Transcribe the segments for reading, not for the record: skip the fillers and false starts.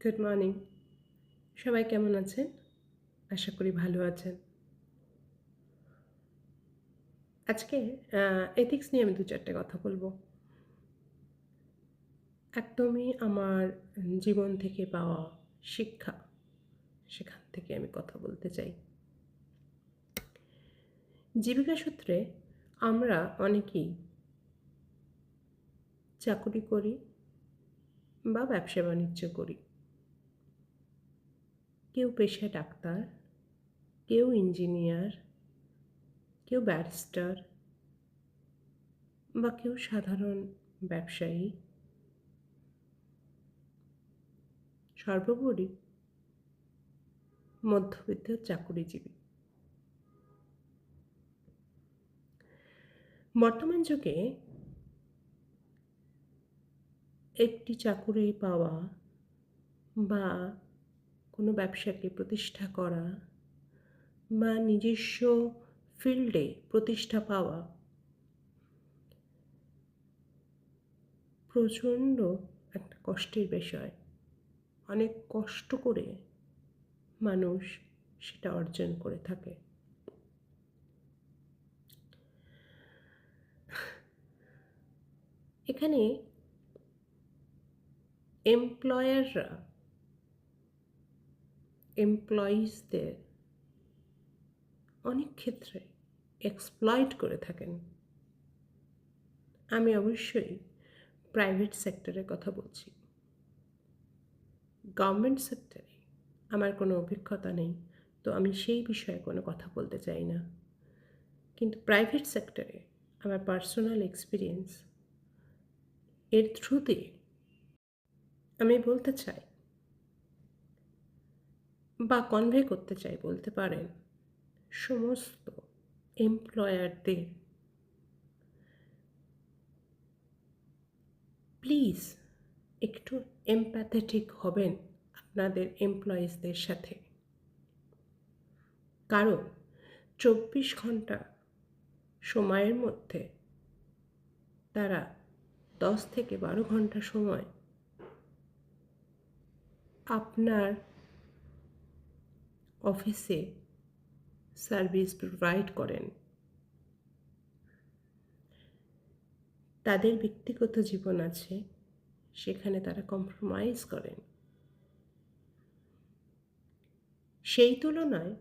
Good morning. সবাই কেমন আছেন? আশা করি ভালো আছেন। আজকে আ এথিক্স নিয়ে আমি ২-৪ টে কথা বলব। একদমই আমার জীবন থেকে পাওয়া শিক্ষা, সেখান থেকে আমি কথা বলতে চাই। জীবিকা সূত্রে আমরা অনেকেই চাকুরি করি বা ব্যবসা-বাণিজ্য করি। কেউ পেশায় ডাক্তার, কেউ ইঞ্জিনিয়ার, কেউ ব্যারিস্টার বা কেউ সাধারণ ব্যবসায়ী। সর্বোপরি মধ্যবিত্ত চাকুরিজীবী। বর্তমান যুগে একটি চাকুরি পাওয়া বা কোনো ব্যবসাকে প্রতিষ্ঠা করা বা নিজস্ব ফিল্ডে প্রতিষ্ঠা পাওয়া প্রচণ্ড একটা কষ্টের বিষয়। অনেক কষ্ট করে মানুষ সেটা অর্জন করে থাকে। এখানে এমপ্লয়াররা এমপ্লয়িজদের অনেক ক্ষেত্রে এক্সপ্লয়েট করে থাকেন। আমি অবশ্যই প্রাইভেট সেক্টরের কথা বলছি। গভর্নমেন্ট সেক্টরে আমার কোনো অভিজ্ঞতা নেই, তো আমি সেই বিষয়ে কোনো কথা বলতে চাই না। কিন্তু প্রাইভেট সেক্টরে আমার পার্সোনাল এক্সপেরিয়েন্স এর থ্রুতে আমি বলতে চাই বা কনভে করতে চাই বলতে পারেন, সমস্ত এমপ্লয়ারদের প্লিজ একটু এমপ্যাথেটিক হবেন আপনাদের এমপ্লয়িজদের সাথে। কারণ ২৪ ঘন্টা সময়ের মধ্যে তারা ১০ থেকে ১২ ঘন্টা সময় আপনার অফিসে সার্ভিস প্রোভাইড করেন। তাদের ব্যক্তিগত জীবন আছে, সেখানে তারা কম্প্রোমাইজ করেন। সেই তুলনায়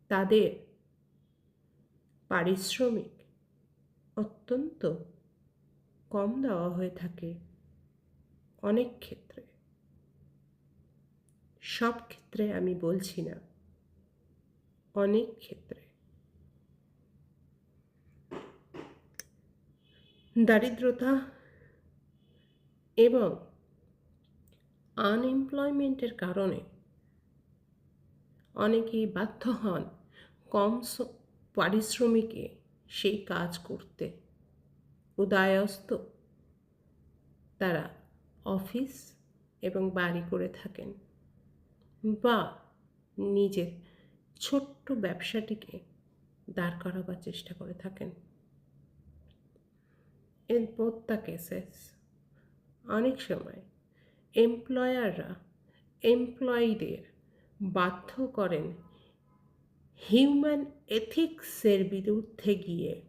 তাদের পারিশ্রমিক অত্যন্ত কম দেওয়া হয়ে থাকে অনেক ক্ষেত্রে। সব ক্ষেত্রে আমি বলছি না, অনেক ক্ষেত্রে। দারিদ্রতা এবং আনএমপ্লয়মেন্টের কারণে অনেকেই বাধ্য হন কম পারিশ্রমিকে সেই কাজ করতে। উদয়স্ত তারা অফিস এবং বাড়ি করে থাকেন বা নিজের ছোট্ট ব্যবসাটিকে দাঁড় করাবার চেষ্টা করে থাকেন। In both the cases, অনেক সময় এমপ্লয়াররা এমপ্লয়িদের বাধ্য করেন হিউম্যান এথিক্সের বিরুদ্ধে গিয়ে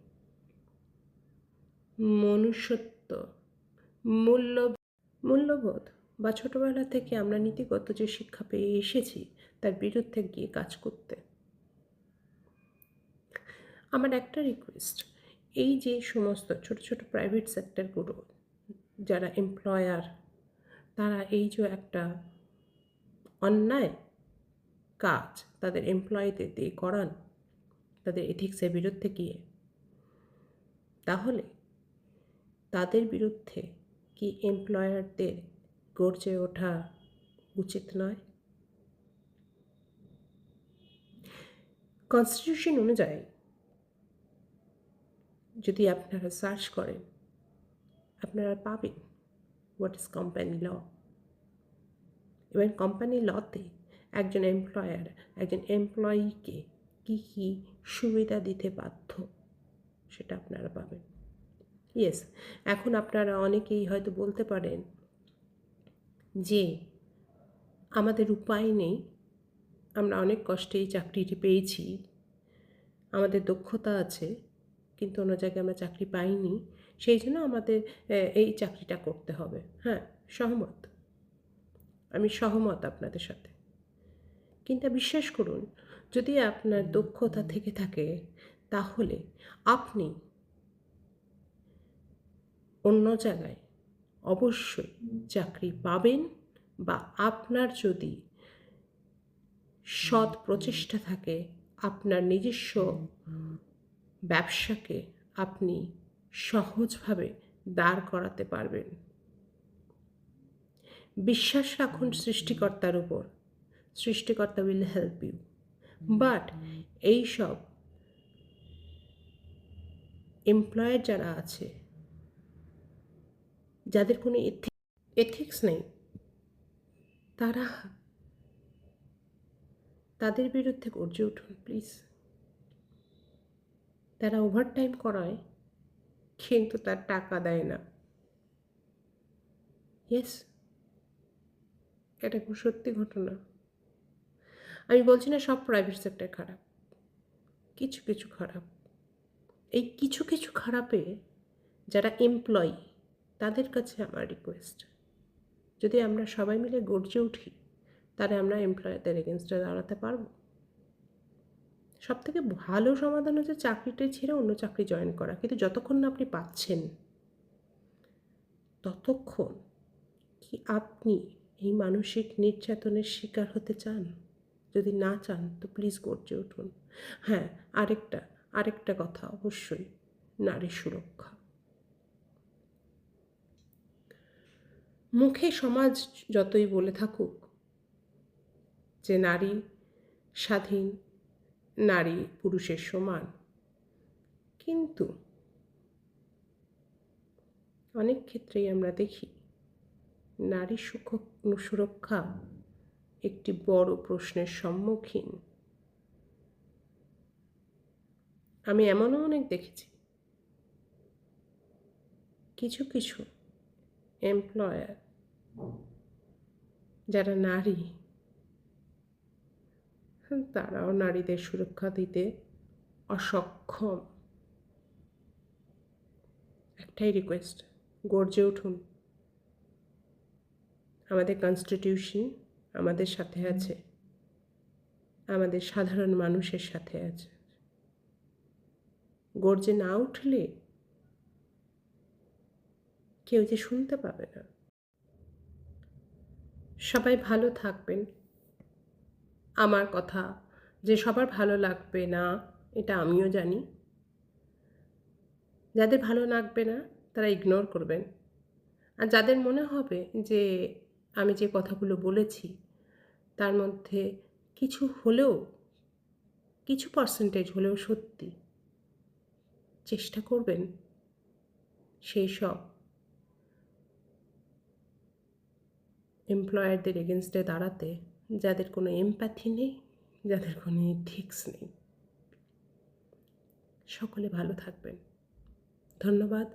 মনুষ্যত্ব, মূল্যবোধ বা ছোটবেলা থেকে আমরা নীতিগত যে শিক্ষা পেয়ে এসেছি তার বিরুদ্ধে গিয়ে কাজ করতে। আমার একটা রিকোয়েস্ট, এই যে সমস্ত ছোট ছোট প্রাইভেট সেক্টরগুলো যারা এমপ্লয়ার, তারা এই যে একটা অন্যায় কাজ তাদের এমপ্লয়িদের দিয়ে করান তাদের এথিক্সের বিরুদ্ধে গিয়ে, তাহলে তাদের বিরুদ্ধে কি এমপ্লয়ারদের গর্জে ওঠা উচিত নয়? কনস্টিটিউশন অনুযায়ী যদি আপনারা সার্চ করেন, আপনারা পাবেন হোয়াট ইজ কোম্পানি ল। এবং কোম্পানি লতে একজন এমপ্লয়ার একজন এমপ্লয়িকে কী কী সুবিধা দিতে বাধ্য সেটা আপনারা পাবেন। ইয়েস, এখন আপনারা অনেকেই হয়তো বলতে পারেন যে আমাদের উপায় নেই, আমরা অনেক কষ্টে এই চাকরিটি পেয়েছি, আমাদের দক্ষতা আছে কিন্তু অন্য জায়গায় আমরা চাকরি পাইনি, সেই জন্য আমাদের এই চাকরিটা করতে হবে। হ্যাঁ, সহমত, আমি সহমত আপনাদের সাথে। কিন্তু বিশ্বাস করুন, যদি আপনার দক্ষতা থেকে থাকে তাহলে আপনি অন্য জায়গায় অবশ্যই চাকরি পাবেন, বা আপনার যদি সৎ প্রচেষ্টা থাকে আপনার নিজস্ব ব্যবসাকে আপনি সহজভাবে দাঁড় করাতে পারবেন। বিশ্বাস রাখুন সৃষ্টিকর্তার উপর, সৃষ্টিকর্তা উইল হেল্প ইউ। বাট এইসব এমপ্লয়ার যারা আছে, যাদের কোনো এথিক্স নেই, তারা তাদের বিরুদ্ধে গর্জে উঠুন প্লিজ। তারা ওভারটাইম করায় কিন্তু তার টাকা দেয় না। ইয়েস, এটা খুব সত্যি ঘটনা। আমি বলছি না সব প্রাইভেট সেক্টর খারাপ, কিছু কিছু খারাপ। এই কিছু কিছু খারাপে যারা এমপ্লয়ি, তাদের কাছে আমার রিকোয়েস্ট, যদি আমরা সবাই মিলে গর্জে উঠি তাহলে আমরা এমপ্লয়ারদের এগেনস্টে দাঁড়াতে পারবো। সবথেকে ভালো সমাধান হচ্ছে চাকরিটা ছেড়ে অন্য চাকরি জয়েন করা, কিন্তু যতক্ষণ না আপনি পাচ্ছেন ততক্ষণ কি আপনি এই মানসিক নির্যাতনের শিকার হতে চান? যদি না চান তো প্লিজ গর্জে উঠুন। হ্যাঁ, আরেকটা কথা অবশ্যই, নারী সুরক্ষা। মুখে সমাজ যতই বলে থাকুক যে নারী স্বাধীন, নারী পুরুষের সমান, কিন্তু অনেক ক্ষেত্রেই আমরা দেখি নারী সুরক্ষা একটি বড় প্রশ্নের সম্মুখীন। আমি এমনও অনেক দেখেছি কিছু কিছু এমপ্লয়ার যারা নারী, তারাও নারীদের সুরক্ষা দিতে অসক্ষম। একটাই রিকোয়েস্ট, গর্জে উঠুন। আমাদের কনস্টিটিউশন আমাদের সাথে আছে, আমাদের সাধারণ মানুষের সাথে আছে। গর্জে না উঠলে কেউ যে শুনতে পাবে না। সবাই ভালো থাকবেন। আমার কথা যে সবার ভালো লাগবে না এটা আমিও জানি। যাদের ভালো লাগবে না তারা ইগনোর করবেন, আর যাদের মনে হবে যে আমি যে কথাগুলো বলেছি তার মধ্যে কিছু হলেও, কিছু পার্সেন্টেজ হলেও সত্যি, চেষ্টা করবেন সেই সব এমপ্লয়ারদের এগেনস্টে দাঁড়াতে যাদের কোনো এমপ্যাথি নেই, যাদের কোনো এথিক্স নেই। সকলে ভালো থাকবেন। ধন্যবাদ।